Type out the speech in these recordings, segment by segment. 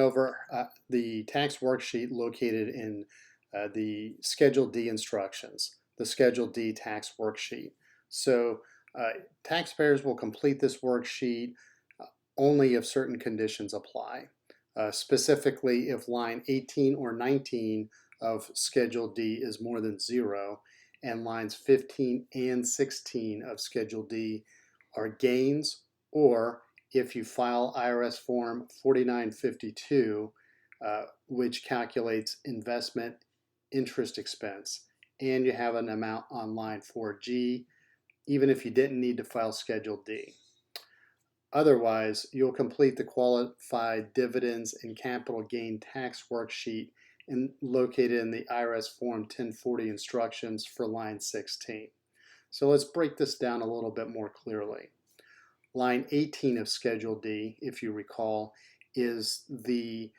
Over the tax worksheet located in the Schedule D instructions, the Schedule D tax worksheet. So taxpayers will complete this worksheet only if certain conditions apply. Specifically, if line 18 or 19 of Schedule D is more than 0, and lines 15 and 16 of Schedule D are gains, or if you file IRS Form 4952, which calculates investment interest expense, and you have an amount on line 4G, even if you didn't need to file Schedule D. Otherwise, you'll complete the qualified dividends and capital gain tax worksheet located in the IRS Form 1040 instructions for line 16. So let's break this down a little bit more clearly. Line 18 of Schedule D, if you recall, is the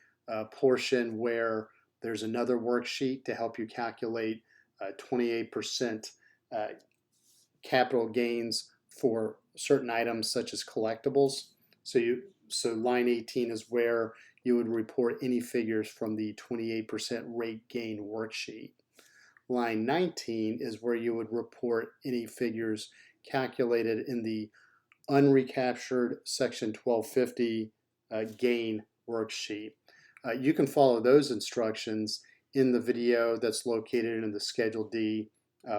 portion where there's another worksheet to help you calculate 28% capital gains for certain items such as collectibles. So line 18 is where you would report any figures from the 28% rate gain worksheet. Line 19 is where you would report any figures calculated in the unrecaptured Section 1250 gain worksheet. You can follow those instructions in the video that's located in the Schedule D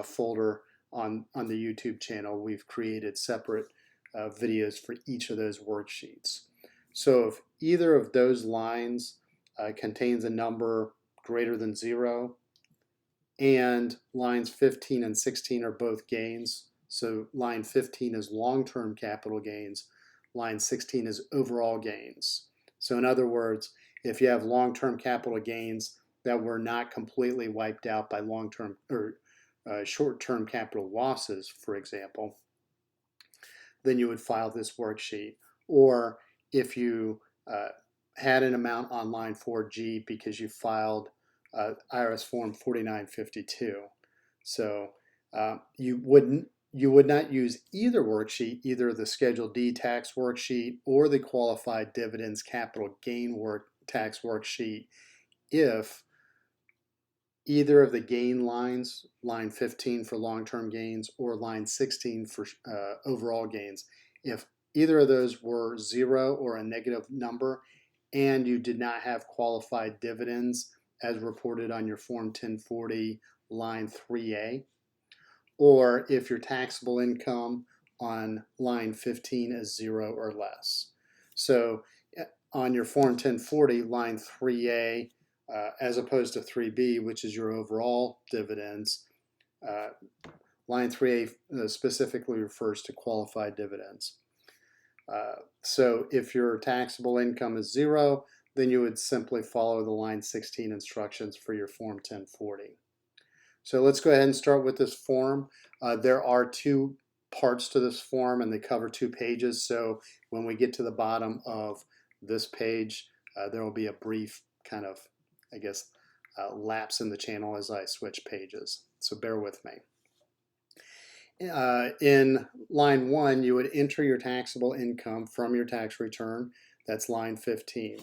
folder on the YouTube channel. We've created separate videos for each of those worksheets. So if either of those lines contains a number greater than 0, and lines 15 and 16 are both gains, so line 15 is long-term capital gains, line 16 is overall gains. So in other words, if you have long-term capital gains that were not completely wiped out by long-term or short-term capital losses, for example, then you would file this worksheet. Or if you had an amount on line 4G because you filed IRS Form 4952. So you would not use either worksheet, either the Schedule D tax worksheet or the qualified dividends capital gain tax worksheet, if either of the gain lines, line 15 for long-term gains or line 16 for overall gains, if either of those were 0 or a negative number and you did not have qualified dividends as reported on your Form 1040 line 3A, or if your taxable income on line 15 is 0 or less. So on your Form 1040 line 3A, as opposed to 3B, which is your overall dividends, line 3A specifically refers to qualified dividends. So if your taxable income is 0, then you would simply follow the line 16 instructions for your Form 1040. So let's go ahead and start with this form. There are 2 parts to this form and they cover 2 pages. So when we get to the bottom of this page, there will be a brief kind of, I guess, lapse in the channel as I switch pages. So bear with me. In line 1, you would enter your taxable income from your tax return. That's line 15.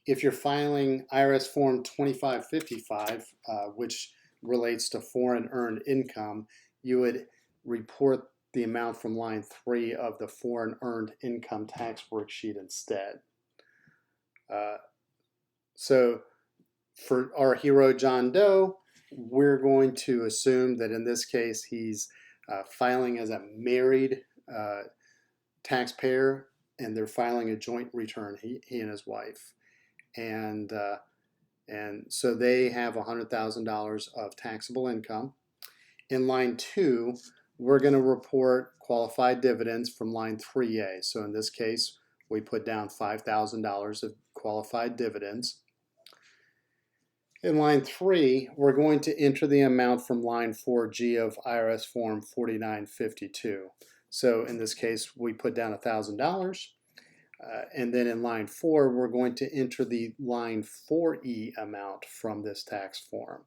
If you're filing IRS Form 2555, which relates to foreign earned income, you would report the amount from line 3 of the foreign earned income tax worksheet instead. So for our hero John Doe, we're going to assume that in this case he's filing as a married taxpayer, and they're filing a joint return, he and his wife. And so they have $100,000 of taxable income. In line 2, we're going to report qualified dividends from line 3A. So in this case, we put down $5,000 of qualified dividends. In line 3, we're going to enter the amount from line 4G of IRS Form 4952. So in this case, we put down $1,000. And then in line 4, we're going to enter the line 4E amount from this tax form.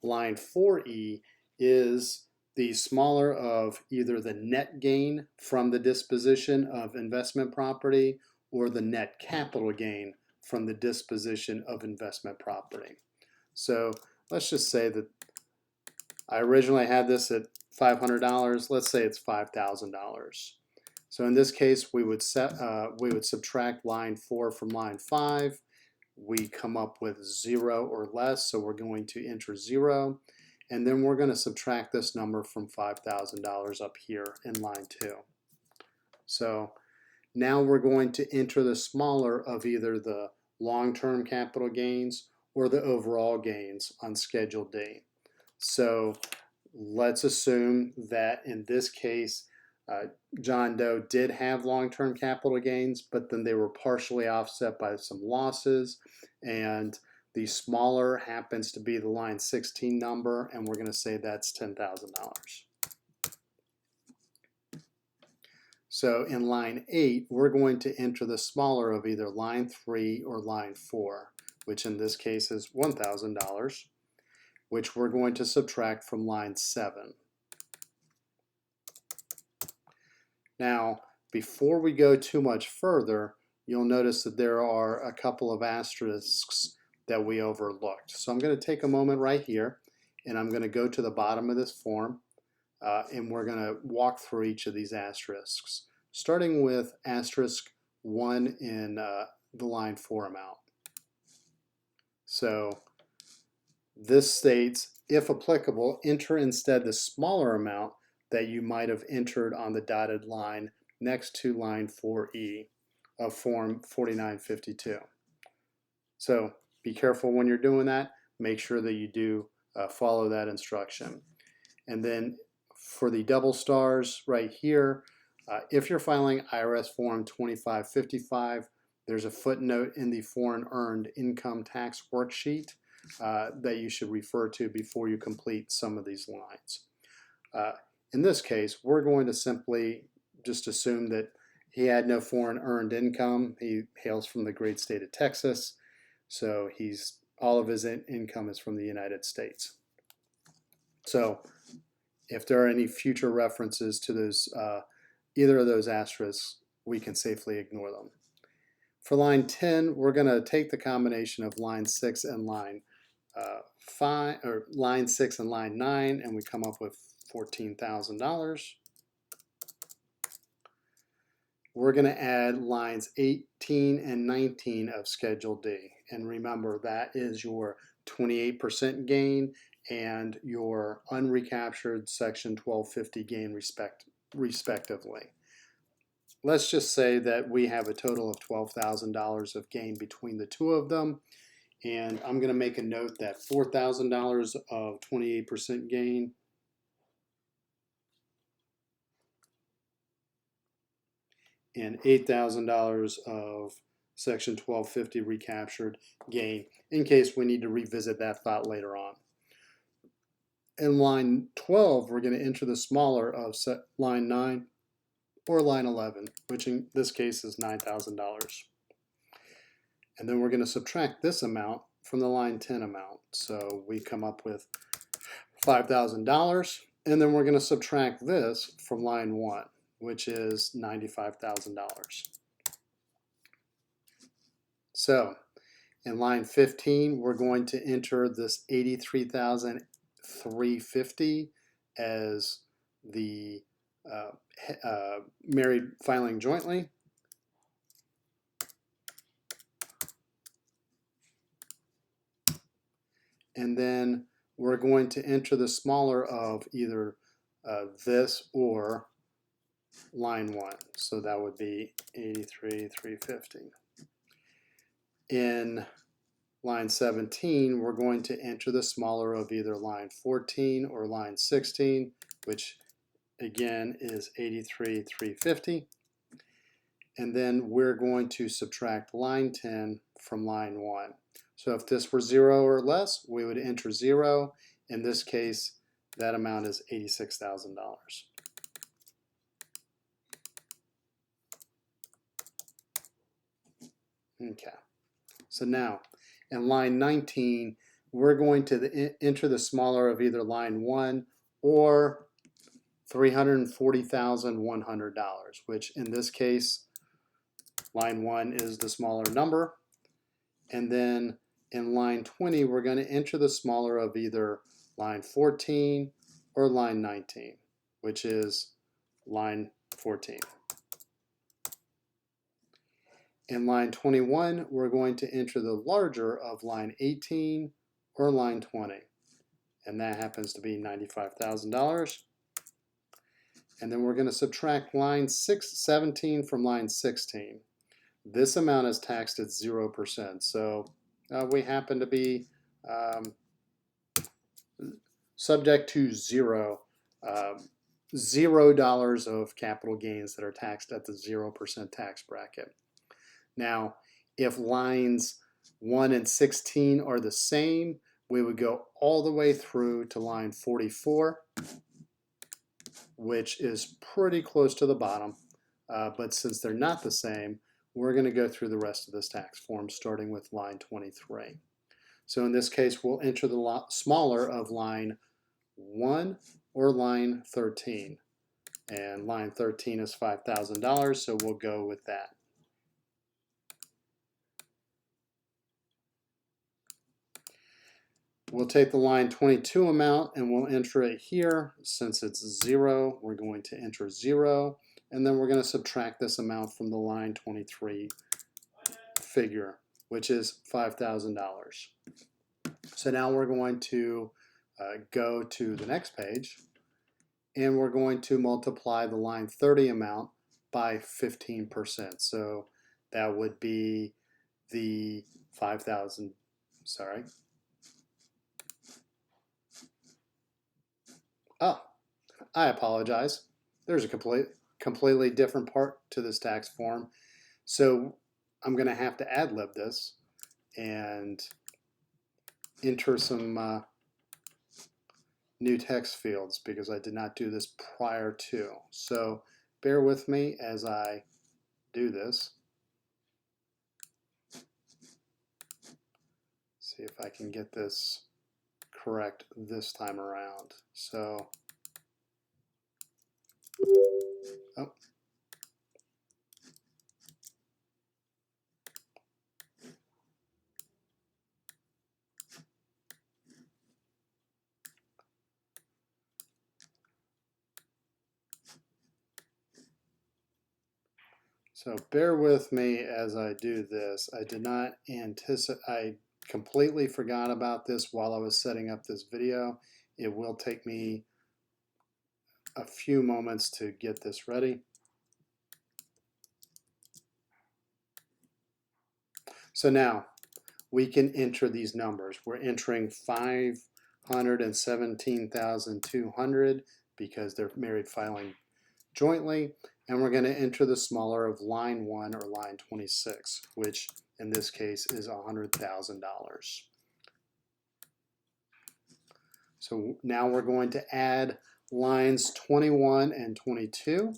Line 4E is the smaller of either the net gain from the disposition of investment property or the net capital gain from the disposition of investment property. So let's just say that I originally had this at $500. Let's say it's $5,000. So in this case, we would subtract line 4 from line 5. We come up with 0 or less, so we're going to enter 0. And then we're going to subtract this number from $5,000 up here in line 2. So now we're going to enter the smaller of either the long-term capital gains or the overall gains on Schedule D. So let's assume that in this case, John Doe did have long-term capital gains, but then they were partially offset by some losses, and the smaller happens to be the line 16 number, and we're going to say that's $10,000. So in line 8, we're going to enter the smaller of either line 3 or line 4, which in this case is $1,000, which we're going to subtract from line 7. Now, before we go too much further, you'll notice that there are a couple of asterisks that we overlooked. So I'm going to take a moment right here, and I'm going to go to the bottom of this form, and we're going to walk through each of these asterisks, starting with asterisk 1 in the line 4 amount. So this states, if applicable, enter instead the smaller amount that you might have entered on the dotted line next to line 4E of Form 4952. So be careful when you're doing that. Make sure that you do follow that instruction. And then for the double stars right here, if you're filing IRS Form 2555, there's a footnote in the Foreign Earned Income Tax Worksheet that you should refer to before you complete some of these lines. In this case, we're going to simply just assume that he had no foreign earned income. He hails from the great state of Texas, so all of his income is from the United States. So if there are any future references to those, either of those asterisks, we can safely ignore them. For line 10, we're going to take the combination of line 6 and line 5, or line 6 and line 9, and we come up with $14,000. We're going to add lines 18 and 19 of Schedule D. And remember, that is your 28% gain and your unrecaptured Section 1250 gain respectively. Let's just say that we have a total of $12,000 of gain between the two of them. And I'm going to make a note that $4,000 of 28% gain and $8,000 of Section 1250 recaptured gain, in case we need to revisit that thought later on. In line 12, we're going to enter the smaller of line 9 or line 11, which in this case is $9,000. And then we're going to subtract this amount from the line 10 amount. So we come up with $5,000, and then we're going to subtract this from line 1, which is $95,000. So in line 15, we're going to enter this $83,350 as the married filing jointly. And then we're going to enter the smaller of either this or line 1. So that would be $83,350. In line 17, we're going to enter the smaller of either line 14 or line 16, which again is $83,350. And then we're going to subtract line 10 from line 1. So if this were 0 or less, we would enter 0. In this case, that amount is $86,000. Okay. So now, in line 19, we're going to enter the smaller of either line 1 or $340,100, which in this case, line 1 is the smaller number. And then in line 20, we're going to enter the smaller of either line 14 or line 19, which is line 14. In line 21, we're going to enter the larger of line 18 or line 20, and that happens to be $95,000. And then we're going to subtract line 17 from line 16. This amount is taxed at 0%, so we happen to be subject to $0 of capital gains that are taxed at the 0% tax bracket. Now, if lines 1 and 16 are the same, we would go all the way through to line 44, which is pretty close to the bottom. But since they're not the same, we're going to go through the rest of this tax form, starting with line 23. So in this case, we'll enter the smaller of line 1 or line 13. And line 13 is $5,000, so we'll go with that. We'll take the line 22 amount and we'll enter it here. Since it's 0, we're going to enter 0. And then we're going to subtract this amount from the line 23 figure, which is $5,000. So now we're going to go to the next page, and we're going to multiply the line 30 amount by 15%. So that would be the 5,000, sorry. Oh, I apologize. There's a completely different part to this tax form. So I'm going to have to ad-lib this and enter some new text fields because I did not do this prior to. So bear with me as I do this. See if I can get this correct this time around. So, oh. So bear with me as I do this. I did not anticipate, I completely forgot about this while I was setting up this video. It will take me a few moments to get this ready. So now we can enter these numbers. We're entering 517,200 because they're married filing jointly, and we're going to enter the smaller of line 1 or line 26, which in this case is $100,000. So now we're going to add lines 21 and 22.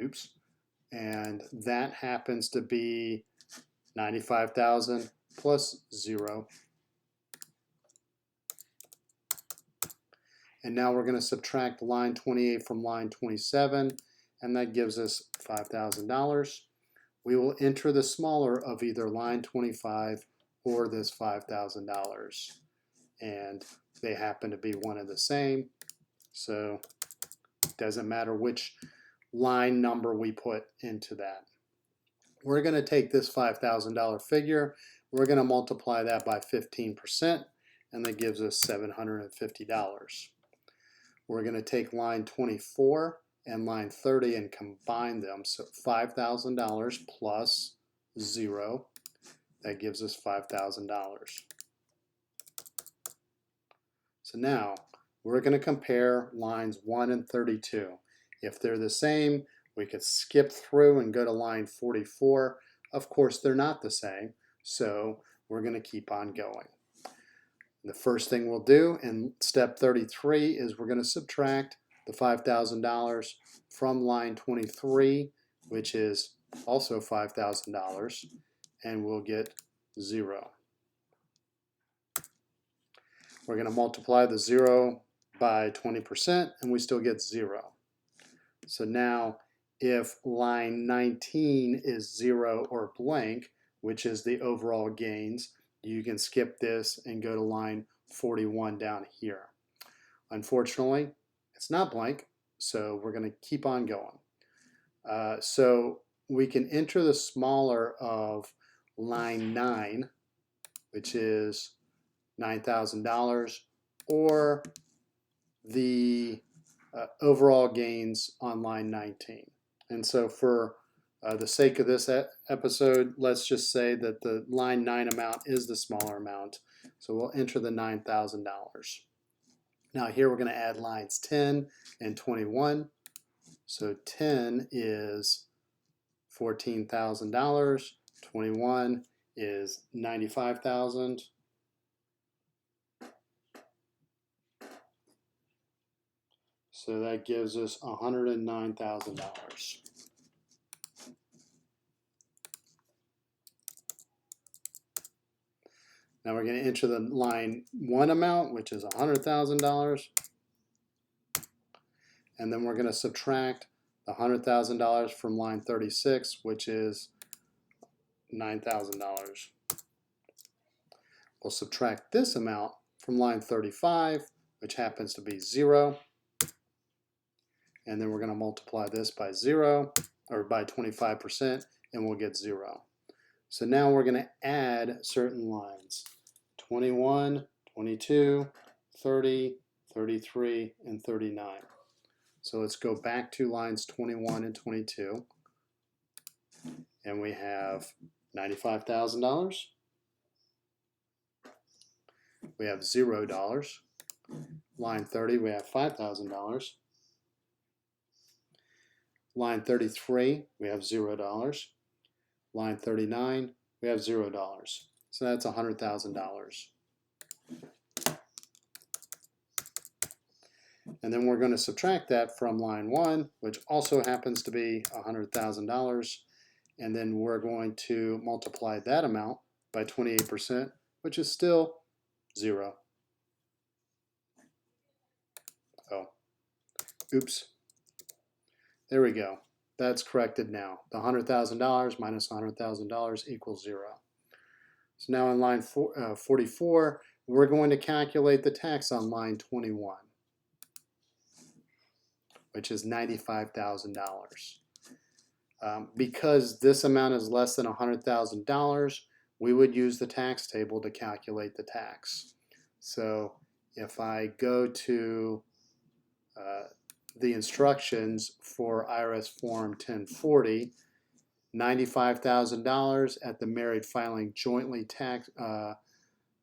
Oops. And that happens to be 95,000 plus 0. And now we're going to subtract line 28 from line 27, and that gives us $5,000. We will enter the smaller of either line 25 or this $5,000. And they happen to be one and the same, so it doesn't matter which line number we put into that. We're going to take this $5,000 figure, we're going to multiply that by 15%, and that gives us $750. We're going to take line 24 and line 30 and combine them, so $5,000 plus 0, that gives us $5,000. So now we're going to compare lines 1 and 32. If they're the same, we could skip through and go to line 44. Of course, they're not the same, so we're going to keep on going. The first thing we'll do in step 33 is we're going to subtract the $5,000 from line 23, which is also $5,000, and we'll get 0. We're going to multiply the 0 by 20%, and we still get 0. So now, if line 19 is 0 or blank, which is the overall gains. You can skip this and go to line 41 down here. Unfortunately, it's not blank, so we're going to keep on going. So we can enter the smaller of line 9, which is $9,000, or the overall gains on line 19. And so for the sake of this episode, let's just say that the line 9 amount is the smaller amount. So we'll enter the $9,000. Now here we're going to add lines 10 and 21. So 10 is $14,000. 21 is $95,000. So that gives us $109,000. Now we're going to enter the line 1 amount, which is $100,000. And then we're going to subtract the $100,000 from line 36, which is $9,000. We'll subtract this amount from line 35, which happens to be 0. And then we're going to multiply this by 0, or by 25%, and we'll get 0. So now we're going to add certain lines: 21, 22, 30, 33, and 39. So let's go back to lines 21 and 22. And we have $95,000. We have $0. Line 30, we have $5,000. Line 33, we have $0. Line 39, we have $0. So that's $100,000. And then we're going to subtract that from line 1, which also happens to be $100,000. And then we're going to multiply that amount by 28%, which is still 0. Oh, oops. There we go. That's corrected now. The $100,000 minus $100,000 equals 0. So now in line 44, we're going to calculate the tax on line 21, which is $95,000. Because this amount is less than $100,000, we would use the tax table to calculate the tax. So if I go to the instructions for IRS Form 1040, $95,000 at the married filing jointly tax,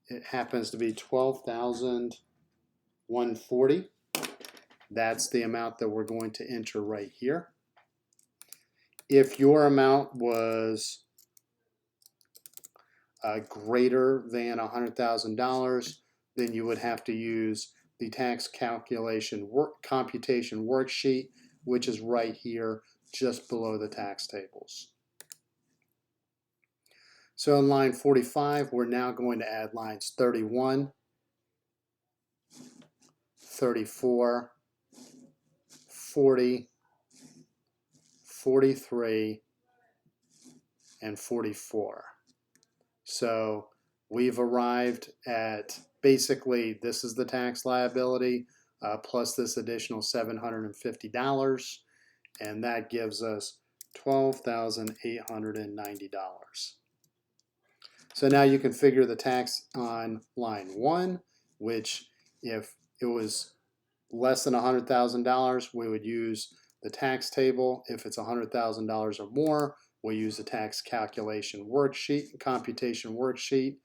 it happens to be $12,140. That's the amount that we're going to enter right here. If your amount was greater than $100,000, then you would have to use the tax calculation computation worksheet, which is right here just below the tax tables. So in line 45, we're now going to add lines 31, 34, 40, 43, and 44. So we've arrived at basically this is the tax liability plus this additional $750, and that gives us $12,890. So now you can figure the tax on line 1, which if it was less than $100,000, we would use the tax table. If it's $100,000 or more, we'll use the tax calculation worksheet, computation worksheet.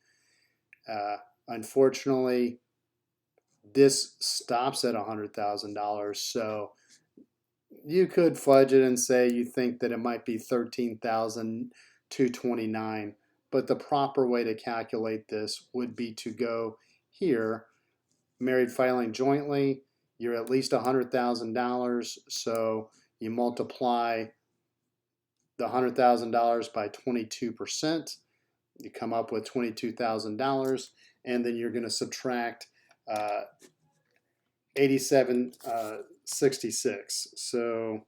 Unfortunately, this stops at $100,000, so you could fudge it and say you think that it might be $13,229, but the proper way to calculate this would be to go here, married filing jointly, you're at least $100,000, so you multiply the $100,000 by 22%, you come up with $22,000, and then you're going to subtract 8766. So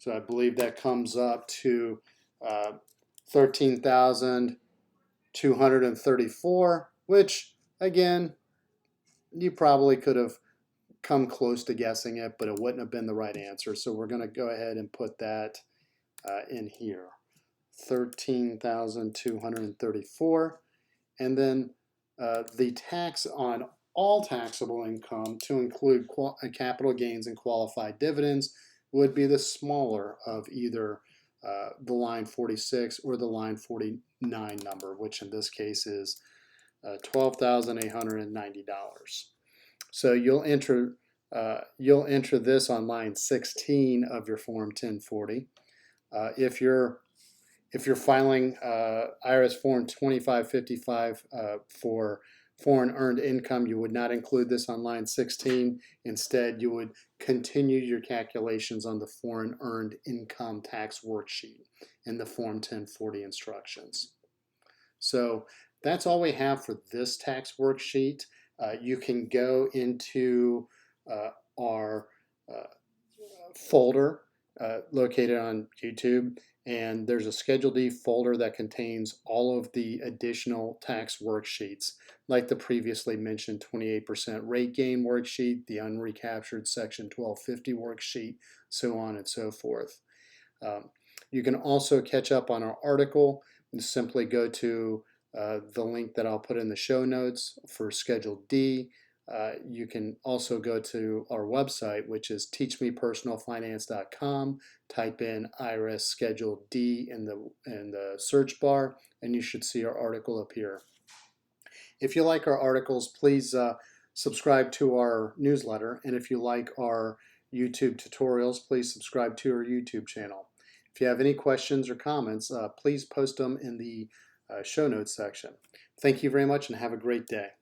So I believe that comes up to 13,234, which again, you probably could have come close to guessing it, but it wouldn't have been the right answer. So we're going to go ahead and put that in here. 13,234. And then the tax on all taxable income, to include capital gains and qualified dividends, would be the smaller of either the line 46 or the line 49 number, which in this case is $12,890. So you'll enter this on line 16 of your Form 1040. If you're filing IRS Form 2555 for foreign earned income, you would not include this on line 16. Instead, you would continue your calculations on the foreign earned income tax worksheet in the Form 1040 instructions. So that's all we have for this tax worksheet. You can go into our folder located on YouTube, and there's a Schedule D folder that contains all of the additional tax worksheets, like the previously mentioned 28% rate gain worksheet, the unrecaptured Section 1250 worksheet, so on and so forth. You can also catch up on our article and simply go to the link that I'll put in the show notes for Schedule D. You can also go to our website, which is teachmepersonalfinance.com. Type in IRS Schedule D in the search bar, and you should see our article appear. If you like our articles, please subscribe to our newsletter. And if you like our YouTube tutorials, please subscribe to our YouTube channel. If you have any questions or comments, please post them in the show notes section. Thank you very much and have a great day.